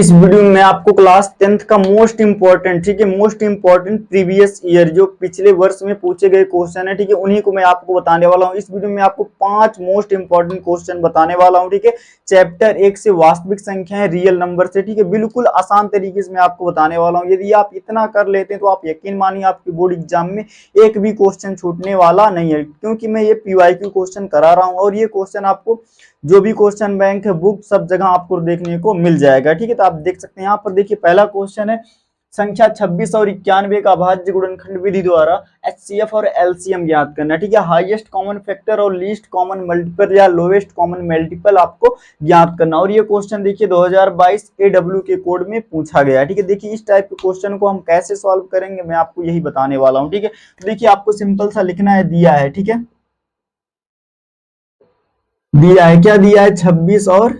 इस वीडियो में आपको क्लास 10th का मोस्ट इंपॉर्टेंट, ठीक है, मोस्ट इंपॉर्टेंट प्रीवियस ईयर जो पिछले वर्ष में पूछे गए क्वेश्चन है, ठीक है, उन्हीं को मैं आपको बताने वाला हूं। इस वीडियो में आपको 5 मोस्ट इंपॉर्टेंट क्वेश्चन बताने वाला हूं, ठीक है। चैप्टर 1 से वास्तविक संख्याएं रियल नंबर से, ठीक है, बिल्कुल आसान तरीके से मैं आपको बताने वाला हूं। यदि आप इतना कर लेते हैं तो आप यकीन मानिए आपकी बोर्ड एग्जाम में एक भी क्वेश्चन छूटने वाला नहीं है, क्योंकि मैं ये PYQ क्वेश्चन करा रहा हूँ और ये क्वेश्चन आपको जो भी क्वेश्चन बैंक है, बुक, सब जगह आपको देखने को मिल जाएगा, ठीक है। तो आप देख सकते हैं यहाँ पर, देखिए पहला क्वेश्चन है, संख्या 26 और 91 का अभाज्य गुणनखंड विधि द्वारा HCF और LCM ज्ञात करना, ठीक है। हाईएस्ट कॉमन फैक्टर और लीस्ट कॉमन मल्टीपल या लोएस्ट कॉमन मल्टीपल आपको ज्ञात करना। और ये क्वेश्चन देखिए 2022 AW के कोड में पूछा गया है, ठीक है। देखिए इस टाइप के क्वेश्चन को हम कैसे सॉल्व करेंगे मैं आपको यही बताने वाला हूँ, ठीक है। देखिए आपको सिंपल सा लिखना है, दिया है, ठीक है, दिया है, क्या दिया है, 26 और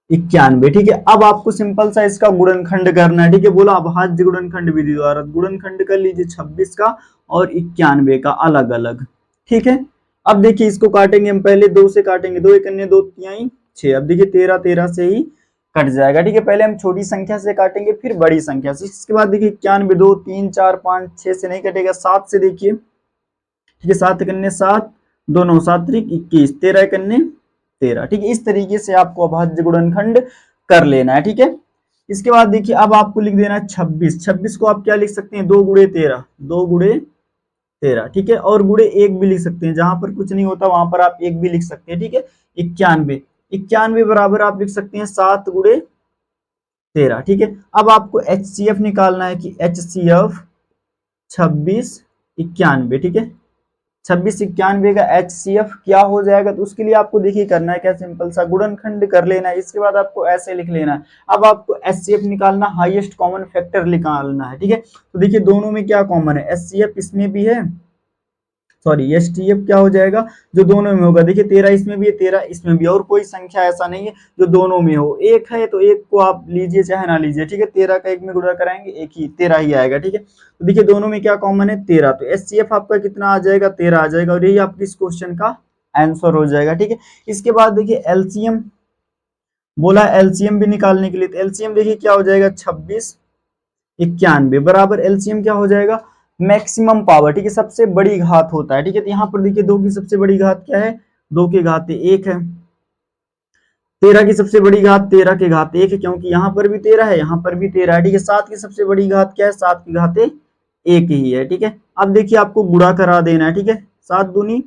91, ठीक है। अब आपको सिंपल सा इसका गुणनखंड करना है, ठीक है। बोला अभाज्य गुणनखंड विधि द्वारा गुणनखंड कर लीजिए 26 का और 91 का अलग अलग, ठीक है। अब देखिए इसको काटेंगे हम, पहले 2 से काटेंगे, 2 एकन्ने 2 तिहाई 6। अब देखिए 13 13 से ही कट जाएगा, ठीक है। पहले हम छोटी संख्या से काटेंगे फिर बड़ी संख्या से, इसके बाद देखिए 91, 2 3 4 5 6 से नहीं कटेगा, 7 से देखिए, ठीक है। 7 एकन्ने 7, 2 9 7 21, 13 एकन्ने 13, ठीक है। इस तरीके से आपको अभाज्य गुणनखंड कर लेना है, ठीक है। इसके बाद देखिए अब आपको लिख देना है 26। 26 को आप क्या लिख सकते हैं, 2 गुणे 13, 2 गुणे 13, ठीक है। और गुणे 1 भी लिख सकते हैं, जहां पर कुछ नहीं होता वहां पर आप 1 भी लिख सकते हैं, ठीक है। 91, 91 बराबर आप लिख सकते हैं 7 गुणे 13, ठीक है। अब आपको HCF निकालना है कि HCF 26 91, ठीक है। 26 91 का HCF क्या हो जाएगा, तो उसके लिए आपको देखिए करना है क्या, सिंपल सा गुणनखंड कर लेना है। इसके बाद आपको ऐसे लिख लेना है, अब आपको HCF निकालना, हाईएस्ट कॉमन फैक्टर निकालना है, ठीक है। तो देखिए दोनों में क्या कॉमन है, HCF इसमें भी है, सॉरी HTF क्या हो जाएगा जो दोनों में होगा, देखिए 13 इसमें भी है, 13 इसमें भी, और कोई संख्या ऐसा नहीं है जो दोनों में हो। एक है तो एक को आप लीजिए चाहे ना लीजिए, ठीक है। 13 का एक में गुणा कराएंगे एक ही 13 ही आएगा, ठीक है। तो देखिए दोनों में क्या कॉमन है, 13, तो HCF आपका कितना आ जाएगा, 13 आ जाएगा, और यही आपकी इस क्वेश्चन का आंसर हो जाएगा, ठीक है। इसके बाद देखिए LCM बोला, LCM भी निकालने के लिए, तो LCM देखिए क्या हो जाएगा, 26 91 बराबर LCM क्या हो जाएगा, मैक्सिमम पावर, ठीक है, सबसे बड़ी घात होता है, ठीक है। तो यहाँ पर देखिए 2 की सबसे बड़ी घात क्या है, 2 की घात 1 है। 13 की सबसे बड़ी घात 13 की घात 1 है, क्योंकि यहाँ पर भी 13 है, यहाँ पर भी 13 है, ठीक है। 7 की सबसे बड़ी घात क्या है, 7 की घात 1 ही है, ठीक है। अब देखिए आपको गुणा करा देना है, ठीक है। 7 दूनी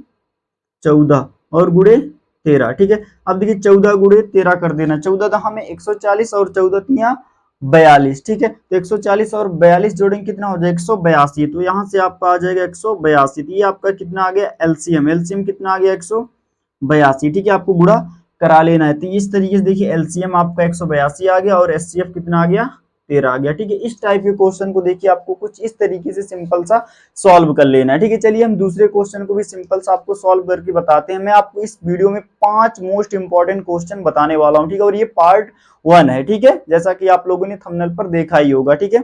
14 और गुणे 13, ठीक है। अब देखिए 14 गुणे 13 कर देना, 14 तो हमें 140 और 14 तिया 42, ठीक है। तो 140 और 42 जोड़ेंगे कितना हो जाएगा, 182, तो यहाँ से आपका आ जाएगा 182। तो ये आपका कितना आ गया, LCM, LCM कितना आ गया, 182, ठीक है। आपको गुणा करा लेना है, तो इस तरीके से देखिए LCM आपका 182 आ गया और HCF कितना आ गया, 13 आ गया, ठीक है। इस टाइप के क्वेश्चन को देखिए आपको कुछ इस तरीके से सिंपल सा सॉल्व कर लेना है, ठीक है। चलिए हम दूसरे क्वेश्चन को भी सिंपल सा आपको सॉल्व करके बताते हैं। मैं आपको इस वीडियो में 5 मोस्ट इंपॉर्टेंट क्वेश्चन बताने वाला हूं, ठीक है। और ये पार्ट 1 है, ठीक है, जैसा कि आप लोगों ने थंबनेल पर देखा ही होगा, ठीक है।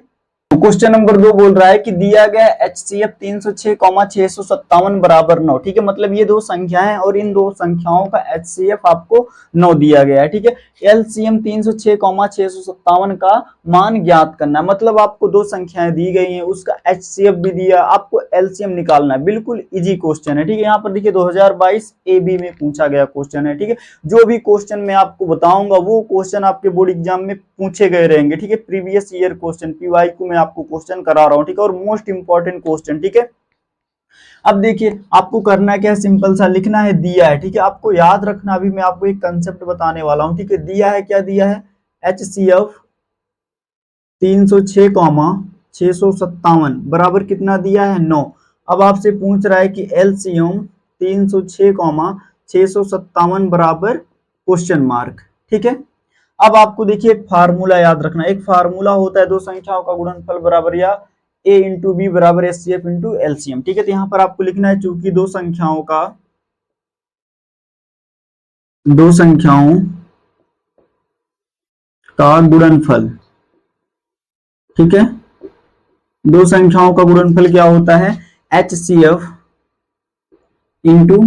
क्वेश्चन नंबर 2 बोल रहा है कि दिया गया HCF 306,657 बराबर 9, ठीक है। मतलब ये दो संख्याएं हैं और इन दो संख्याओं का HCF आपको 9 दिया गया है, ठीक है। LCM 306,657 का मान ज्ञात करना है, मतलब आपको दो संख्याएं दी गई हैं, उसका HCF भी दिया, आपको LCM निकालना है। बिल्कुल इजी क्वेश्चन है, ठीक है। यहाँ पर देखिए 2022 AB में पूछा गया क्वेश्चन है, ठीक है। जो भी क्वेश्चन मैं आपको बताऊंगा वो क्वेश्चन आपके बोर्ड एग्जाम में पूछे गए रहेंगे, ठीक है। प्रीवियस ईयर क्वेश्चन PYQ में आपको क्वेश्चन करा रहा हूं, ठीक है, और मोस्ट इंपॉर्टेंट क्वेश्चन, ठीक है। अब देखिए आपको करना क्या है, सिंपल सा लिखना है, दिया है, ठीक है। आपको याद रखना, अभी मैं आपको एक कंसेप्ट बताने वाला हूं, ठीक है। दिया है, क्या दिया है, HCF 306,657 बराबर कितना दिया है, 9। अब आपसे पूछ रहा है कि LCM 306,657 बराबर क्वेश्चन मार्क, ठीक है। अब आपको देखिए एक फार्मूला याद रखना, एक फार्मूला होता है दो संख्याओं का गुणनफल बराबर या A इंटू बी बराबर HCF इंटू LCM, ठीक है। तो यहाँ पर आपको लिखना है, चूंकि दो संख्याओं का गुणनफल, ठीक है, दो संख्याओं का गुणनफल क्या होता है, HCF इंटू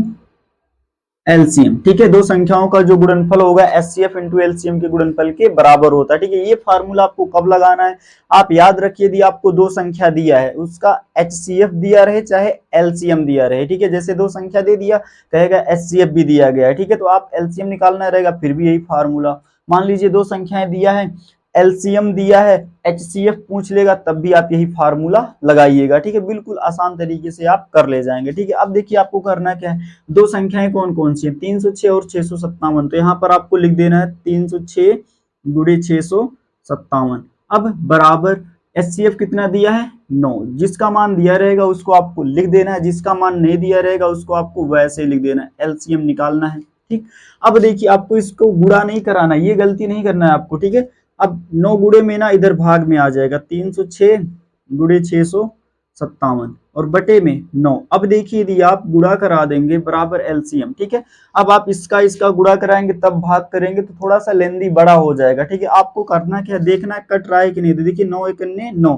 एलसीएम, ठीक है। दो संख्याओं का जो गुणनफल होगा एचसीएफ इंटू एलसीएम के गुणनफल के बराबर होता है, ठीक है। ये फार्मूला आपको कब लगाना है, आप याद रखिए, यदि आपको दो संख्या दिया है, उसका एचसीएफ दिया रहे चाहे एलसीएम दिया रहे, ठीक है। जैसे दो संख्या दे दिया, कहेगा एचसीएफ भी दिया गया है, ठीक है, तो आप एलसीएम निकालना रहेगा, फिर भी यही फार्मूला। मान लीजिए दो संख्याएं दिया है, एलसीएम दिया है, एचसीएफ पूछ लेगा, तब भी आप यही फार्मूला लगाइएगा, ठीक है। बिल्कुल आसान तरीके से आप कर ले जाएंगे, ठीक है। अब देखिए आपको करना क्या है, दो संख्याएं कौन कौन सी है, 306 और 657। तो यहाँ पर आपको लिख देना है 306 गुणे 657। अब बराबर एचसीएफ कितना दिया है, 9। जिसका मान दिया रहेगा उसको आपको लिख देना है, जिसका मान नहीं दिया रहेगा उसको आपको वैसे लिख देना है, एलसीएम निकालना है, ठीक। अब देखिए आपको इसको गुणा नहीं कराना, ये गलती नहीं करना है आपको, ठीक है। अब 9 गुणे में ना इधर भाग में आ जाएगा, 306 गुणे 657 और बटे में 9। अब देखिए यदि आप गुणा करा देंगे बराबर एलसीएम, ठीक है। अब आप इसका गुणा कराएंगे तब भाग करेंगे तो थोड़ा सा लेंदी बड़ा हो जाएगा, ठीक है। आपको करना क्या है, देखना है कट रहा है कि नहीं। तो देखिए 9 एकन्ने 9,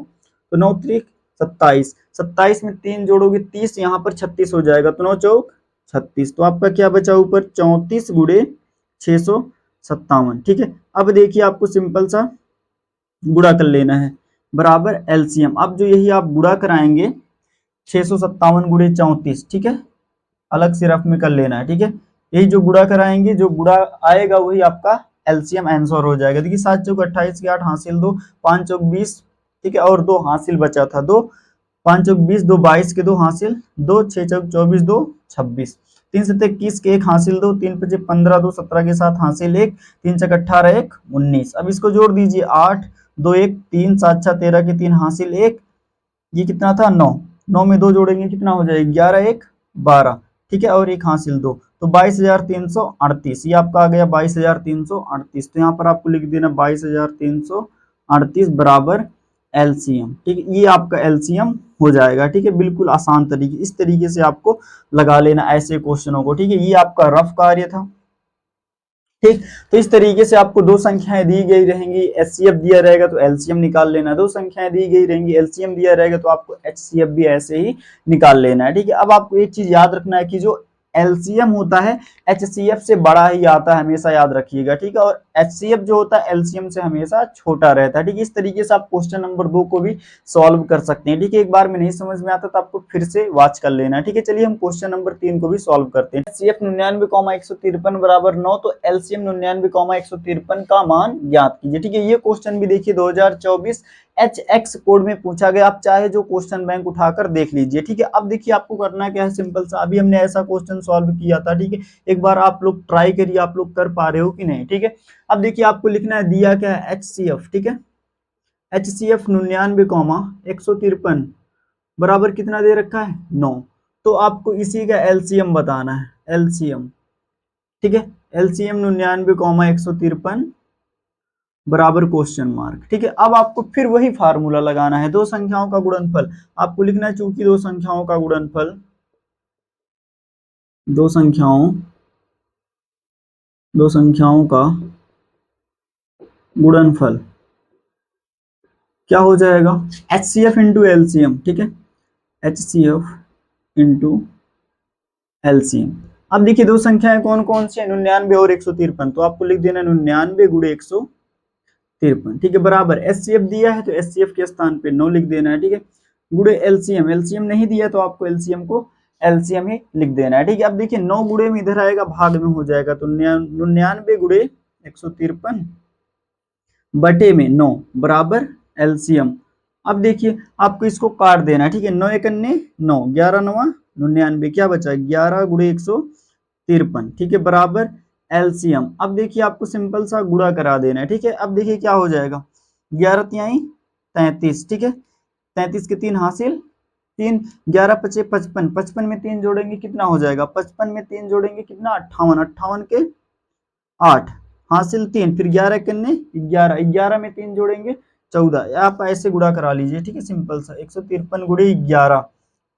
तो 9 त्रिक 27, 27 में 3 जोड़ोगे 30, यहाँ पर 36 हो जाएगा, तो 9 चौक 36। तो आपका क्या बचा ऊपर, 34 गुणे 657, ठीक है। अब देखिए आपको सिंपल सा गुणा कर लेना है बराबर एलसीएम। अब जो यही आप गुणा कराएंगे 657 गुणे 34, ठीक है, अलग से रफ में कर लेना है, ठीक है। यही जो गुणा कराएंगे, जो गुणा आएगा वही आपका एलसीएम आंसर हो जाएगा। देखिए 7 चौक 28 के 8 हासिल 2, 5 चौक 20, ठीक है, और 2 हासिल बचा था 2, 5 चौक 20, 2 22 के 2 हासिल 2, 6 चौक 24, 2 26, 3 7 21 के 1 हासिल 2, 3 5 15, 2 17 के 7 हासिल 1, 3 6 18 1 19। अब इसको जोड़ दीजिए, 8 2 1 3 7 6 13 के 3 हासिल 1, ये कितना था 9, 9 में 2 जोड़ेंगे कितना हो जाएगा 11 1 12, ठीक है, और एक हासिल 2, तो 22,338, ये आपका आ गया 22,338। तो यहाँ पर आपको लिख देना 22,338 बराबर एलसीएम, ठीक है। ये आपका एलसीएम हो जाएगा, ठीक है। बिल्कुल आसान तरीके, इस तरीके से आपको लगा लेना ऐसे क्वेश्चनों को, ठीक है। ये आपका रफ कार्य था, ठीक। तो इस तरीके से आपको दो संख्याएं दी गई रहेंगी, एचसीएफ दिया रहेगा तो एलसीएम निकाल लेना, दो संख्याएं दी गई रहेंगी, एलसीएम दिया रहेगा तो आपको एचसीएफ भी ऐसे ही निकाल लेना है, ठीक है। अब आपको एक चीज याद रखना है कि जो एलसीएम होता है एचसीएफ से बड़ा ही आता है, हमेशा याद रखिएगा, ठीक है। और एचसीएफ जो होता है एलसीएम से हमेशा छोटा रहता है, ठीक है। इस तरीके से आप क्वेश्चन नंबर 2 को भी सॉल्व कर सकते हैं, ठीक है। एक बार में नहीं समझ में आता तो आपको फिर से वॉच कर लेना है, ठीक है। चलिए हम क्वेश्चन नंबर 3 को भी सॉल्व करते हैं। एचसीएफ 99,153 बराबर 9, तो एलसीएम 99,153 का मान ज्ञात कीजिए, ठीक है। ये क्वेश्चन भी देखिए 2024 HX कोड में पूछा गया, आप चाहे जो क्वेश्चन बैंक उठाकर देख लीजिए, ठीक है। अब देखिए आपको करना क्या है, सिंपल सा, अभी हमने ऐसा क्वेश्चन सॉल्व किया था, ठीक है। एक बार आप लोग ट्राई करिए, आप लोग कर पा रहे हो कि नहीं, ठीक है। अब देखिए आपको लिखना है, दिया क्या है एचसीएफ, ठीक है। एचसीएफ 99,153 बराबर कितना दे रखा है 9, तो आपको इसी का एलसीएम बताना है, एलसीएम, ठीक है। एलसीएम 99,153 बराबर क्वेश्चन मार्क, ठीक है। अब आपको फिर वही फार्मूला लगाना है, दो संख्याओं का गुणनफल आपको लिखना है, चूंकि दो संख्याओं का गुणनफल, दो संख्याओं का गुणनफल क्या हो जाएगा, एचसीएफ इंटू एलसीएम, ठीक है, एचसीएफ इंटू एलसीएम। अब देखिए दो संख्याएं कौन कौन सी है, 99 और 153, तो आपको लिख देना 99 गुणे 153, ठीक है, बराबर एचसीएफ दिया है तो एचसीएफ के स्थान पे 9 लिख देना है, ठीक है, गुणे एलसीएम, एलसीएम नहीं दिया तो आपको एलसीएम को एलसीएम ही लिख देना है, ठीक है। अब देखिए 9 गुणे में इधर आएगा भाग में हो जाएगा, तो 99 गुणे 153 बटे में 9 बराबर एलसीएम। अब देखिए आपको इसको काट देना है, ठीक है, 9 एकन्ने 9, 11 9 99, क्या बचा 11 गुणे 153, ठीक है, बराबर एलसीएम। अब देखिए आपको सिंपल सा गुणा करा देना है, ठीक है। अब देखिए क्या हो जाएगा, 11 तिहाई 33, ठीक है, 33 के 3 हासिल 3, 11 पचे 55, 55 में 3 जोड़ेंगे कितना हो जाएगा, 55 में 3 जोड़ेंगे कितना 58, 58 के 8 हासिल 3, फिर 11 कितने 11, 11 में 3 जोड़ेंगे 14, आप ऐसे गुणा करा लीजिए, ठीक है, सिंपल सा 153 गुणे 11,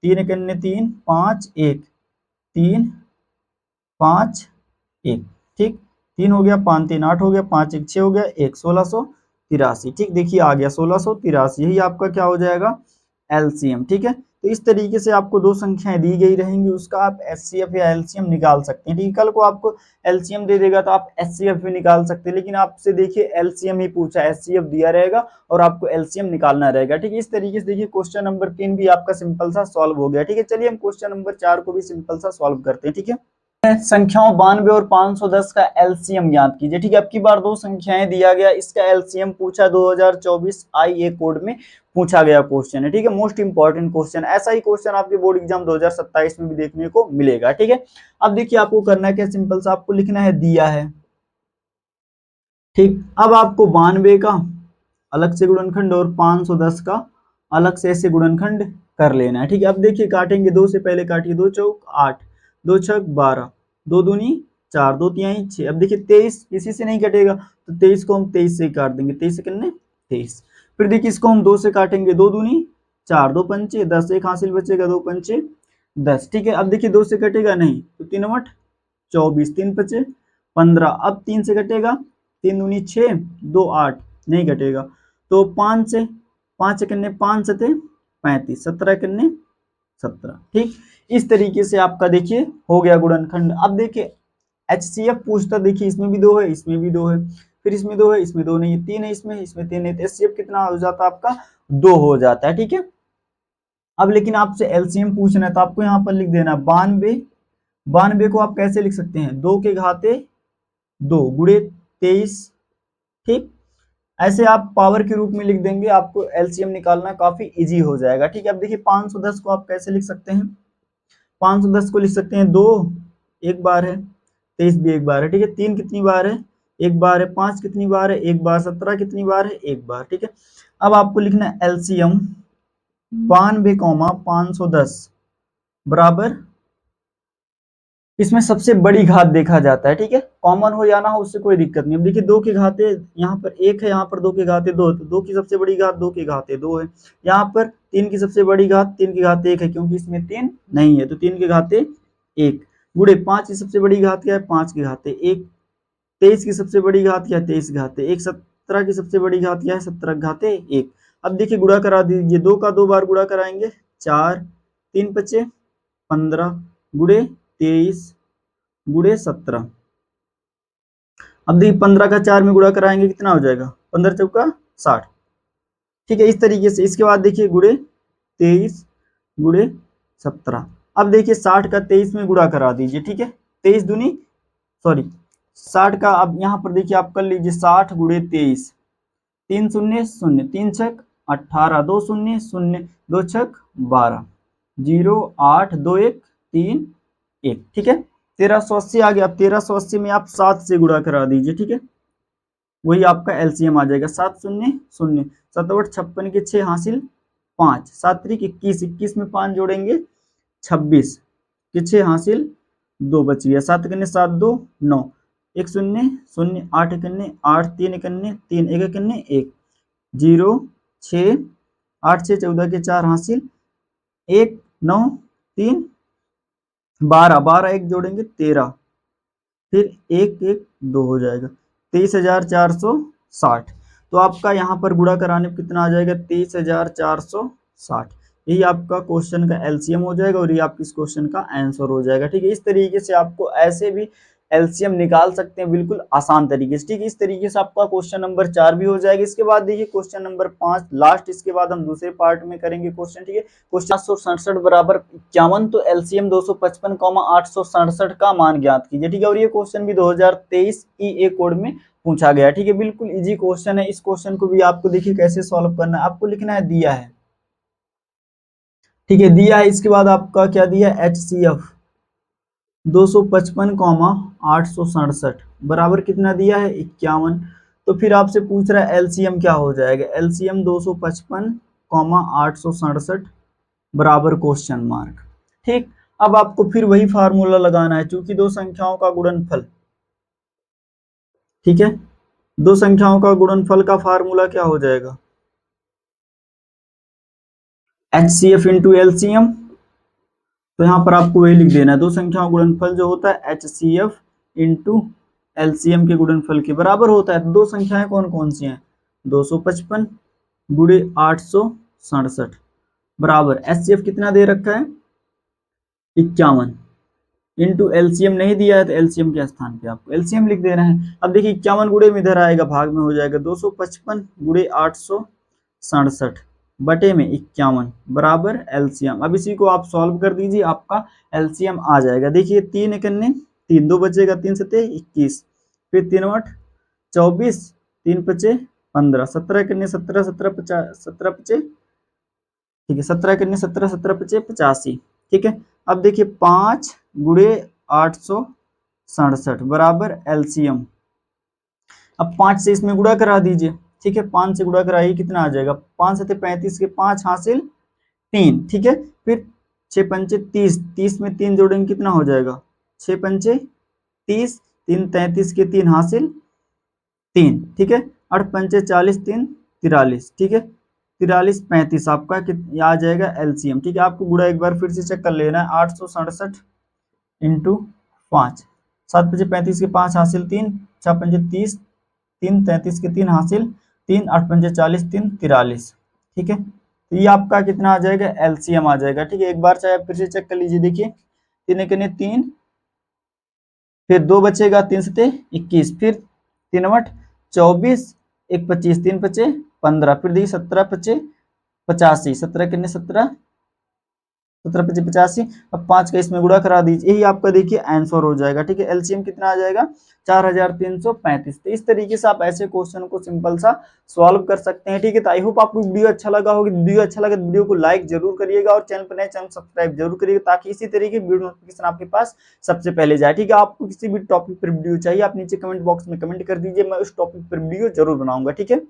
3 कितने 3 5 1 3 5 1, ठीक, 3 हो गया 5 3 8 हो गया 5 1 6 हो गया 1 1683, ठीक, देखिए आ गया 1683, यही आपका क्या हो जाएगा एलसीएम, ठीक है। तो इस तरीके से आपको दो संख्याएं दी गई रहेंगी, उसका आप एचसीएफ या एलसीएम निकाल सकते हैं। ठीक, कल को आपको एलसीएम दे देगा तो आप एचसीएफ भी निकाल सकते हैं, लेकिन आपसे देखिए एलसीएम ही पूछा, एचसीएफ दिया रहेगा और आपको एलसीएम निकालना रहेगा। ठीक है, इस तरीके से देखिए क्वेश्चन नंबर 3 भी आपका सिंपल सा सॉल्व हो गया। ठीक है, चलिए हम क्वेश्चन नंबर 4 को भी सिंपल सा सॉल्व करते हैं। ठीक है, संख्याओं 92 और 510 का एलसीएम ज्ञात कीजिए। ठीक है, अब की बार दो संख्याएं दिया गया, इसका एलसीएम पूछा, 2024 आईए कोड में पूछा गया क्वेश्चन है। ठीक है, मोस्ट इंपॉर्टेंट क्वेश्चन, ऐसा ही क्वेश्चन आपके बोर्ड एग्जाम 2027 में भी देखने को मिलेगा। ठीक है, अब देखिए आपको करना है क्या, सिंपल सा आपको लिखना है दिया है। ठीक, अब आपको 92 का अलग से गुणनखंड और 510 का अलग से ऐसे गुणनखंड कर लेना है। ठीक है, अब देखिए काटेंगे, 2 से पहले काटिए, 2 चौक 8, 2 छक 12, 2 दूनी 4, 2 तिहाई 6। अब देखिए 23 किसी से नहीं कटेगा, तो 23 को हम 23 से काट देंगे, 23 से कितने 23। फिर देखिए इसको हम 2 से काटेंगे, 2 दूनी 4, 2 पंचे 10, एक हासिल बचेगा, 2 पंचे 10। ठीक है, अब देखिए 2 से कटेगा नहीं, तो 3 8 24, 3 पचे 15। अब 3 से कटेगा, 3 दूनी 6, 2 8, नहीं कटेगा, तो 5 से कितने 5 सते 35, 17 कितने 17। ठीक, इस तरीके से आपका देखिए हो गया गुणनखंड। अब देखिए एचसीएफ पूछता, देखिए इसमें भी 2 है, इसमें भी 2 है, फिर इसमें 2 है, इसमें 2 नहीं है, 3 है, इसमें 3 है, तो एचसीएफ कितना हो जाता है आपका 2 हो जाता है। ठीक है, अब लेकिन आपसे एलसीएम पूछना है तो आपको यहाँ पर लिख देना 92 को आप कैसे लिख सकते हैं, 2 के घाते 2 गुणे 23। ठीक, ऐसे आप पावर के रूप में लिख देंगे, आपको एलसीएम निकालना काफी इजी हो जाएगा। ठीक है, अब देखिए 510 को आप कैसे लिख सकते हैं, 510 को लिख सकते हैं 2 एक बार है, 23 भी एक बार है। ठीक है, 3 कितनी बार है, एक बार है, 5 कितनी बार है, एक बार, 17 कितनी बार है, एक बार। ठीक है, अब आपको लिखना है एलसीएम 92,510 बराबर, इसमें सबसे बड़ी घात देखा जाता है। ठीक है, कॉमन हो या ना हो उससे कोई दिक्कत नहीं। अब देखिए 2 के घाते यहाँ पर 1 है, यहाँ पर 2 के घाते 2, तो 2 की सबसे बड़ी घात 2 के घाते 2 है। यहाँ पर 3 की सबसे बड़ी घात 3 के घाते 1 है, क्योंकि इसमें 3 नहीं है, तो 3 के घाते 1 गुणे 5 की सबसे बड़ी घात क्या है, 5 के घाते 1, 23 की सबसे बड़ी घात क्या है, 23 घाते 1, 17 की सबसे बड़ी घात क्या है, 17 घाते 1। अब देखिए गुणा करा दीजिए, 2 का 2 बार गुणा कराएंगे 4, 3 पचे 15 गुणे 23 गुणे 17। अब देखिए 15 का 4 में गुणा कराएंगे कितना हो जाएगा, 15 चौका 60। ठीक है, इस तरीके से। इसके बाद देखिए गुणे 23 गुणे 17। अब देखिए 60 का 23 में गुणा करा दीजिए। ठीक है, 23 दूनी सॉरी 60 का, अब यहाँ पर देखिए आप कर लीजिए 60 गुणे 23, 3 शून्य शून्य, 3 छक 18, 2 शून्य शून्य, 2 छक 12, 0 8 2 1 3 1। ठीक है, 1380 आ गया। अब 1380 में आप 7 से गुणा करा दीजिए। ठीक है, वही आपका एलसीएम आ जाएगा, 7 शून्य शून्य, 7 8 56 के 6 हासिल 5, 7 3 21, 21 में 5 जोड़ेंगे 26 के 6 हासिल 2 बच गया, 7 कन्ने 7 2 9, 1 शून्य शून्य, 8 कन्ने 8, 3 कन्ने 3, 1 कन्ने 1, 0 6 8 6 14 के 4 हासिल 1 9 3 12, 12 1 जोड़ेंगे 13, फिर 1 1 2 हो जाएगा, 23,460। तो आपका यहाँ पर गुणा कराने पर कितना आ जाएगा, 23,460। यही आपका क्वेश्चन का एलसीएम हो जाएगा और ये आपकी इस क्वेश्चन का आंसर हो जाएगा। ठीक है, इस तरीके से आपको ऐसे भी एलसीएम निकाल सकते हैं, बिल्कुल आसान तरीके से। ठीक है, इस तरीके से आपका क्वेश्चन नंबर 4 भी हो जाएगा। इसके बाद देखिए क्वेश्चन नंबर 5 लास्ट, इसके बाद हम दूसरे पार्ट में करेंगे क्वेश्चन। ठीक है, क्वेश्चन 767 बराबर 51, तो एलसीएम 255,867 का मान ज्ञात कीजिए। ठीक है, और ये क्वेश्चन भी 2023 ईए कोड में पूछा गया। ठीक है, बिल्कुल इजी क्वेश्चन है। इस क्वेश्चन को भी आपको देखिए कैसे सॉल्व करना है, आपको लिखना है दिया है। ठीक है, दिया है, इसके बाद आपका क्या दिया, एचसीएफ 255,867 बराबर कितना दिया है 51। तो फिर आपसे पूछ रहा है एलसीएम क्या हो जाएगा, एलसीएम 255,867 बराबर क्वेश्चन मार्क। ठीक, अब आपको फिर वही फार्मूला लगाना है, चूंकि दो संख्याओं का गुणनफल, ठीक है, दो संख्याओं का गुणनफल का फार्मूला क्या हो जाएगा, एचसीएफ इंटू एलसीएम। तो यहाँ पर आपको वही लिख देना है, दो संख्याओं गुणनफल जो होता है एचसीएफ इंटू एलसीएम के गुणनफल के बराबर होता है। तो दो संख्याएं कौन कौन सी हैं, 255 गुणे 867 बराबर HCF कितना दे रखा है 51 इंटू एलसीएम नहीं दिया है तो एलसीएम के स्थान पे आपको एलसीएम लिख देना है। अब देखिए 51 गुणे में इधर आएगा भाग में हो जाएगा 255 गुणे 867 बटे में 51 बराबर एलसीएम। अब इसी को आप सॉल्व कर दीजिए आपका एलसीएम आ जाएगा। देखिए 3 एकन्ने 3 2 बचेगा 3 सते 21 फिर 3 8 24 3 पचे 15 17 एकन्ने 17 17 50 17 पचे ठीक है 17 एकन्ने 17 17 पचे 85 ठीक है। अब देखिए 5 गुणे 867 बराबर एलसीएम। अब 5 से इसमें गुणा करा दीजिए ठीक है 5 से गुणा कराइए कितना आ जाएगा 5 से 35 के 5 हासिल 3 ठीक है। फिर 6 पंचे 30 30 में 3 जोड़ेंगे कितना हो जाएगा 6 पंचे 30 3 33 के 3 हासिल 3 ठीक है 8 पंचे 40 3 43 ठीक है 43 35 आपका आ जाएगा एलसीएम ठीक है। आपको गुणा एक बार फिर से चेक कर लेना है 867 इंटू 5 7 पंचे 35 के 5 हासिल 3 6 पंचे 30 3 33 के 3 हासिल 3 8 पंचे 40 3 43 ठीक है। तो ये आपका कितना आ जाएगा एलसीएम आ जाएगा ठीक है। एक बार चाहे फिर से चेक कर लीजिए देखिए 3 एकने 3 फिर 2 बचेगा 3 सते 21 फिर 3 8 24 1 25 3 पचे 15 फिर देखिए 17 पचे 85 17 कितने 17 17 पचे 85 अब 5 का इसमें गुणा करा दीजिए यही आपका देखिए आंसर हो जाएगा ठीक है। एलसीएम कितना आ जाएगा 4335। तो इस तरीके से आप ऐसे क्वेश्चन को सिंपल सा सॉल्व कर सकते हैं ठीक है। तो आई होप आपको वीडियो अच्छा लगा होगा। वीडियो अच्छा लगा तो वीडियो को लाइक जरूर करिएगा और चैनल पर नए चैनल सब्सक्राइब जरूर करिएगा ताकि इसी तरीके की वीडियो नोटिफिकेशन आपके पास सबसे पहले जाए ठीक है। आपको किसी भी टॉपिक पर वीडियो चाहिए आप नीचे कमेंट बॉक्स में कमेंट कर दीजिए मैं उस टॉपिक पर वीडियो जरूर बनाऊंगा ठीक है।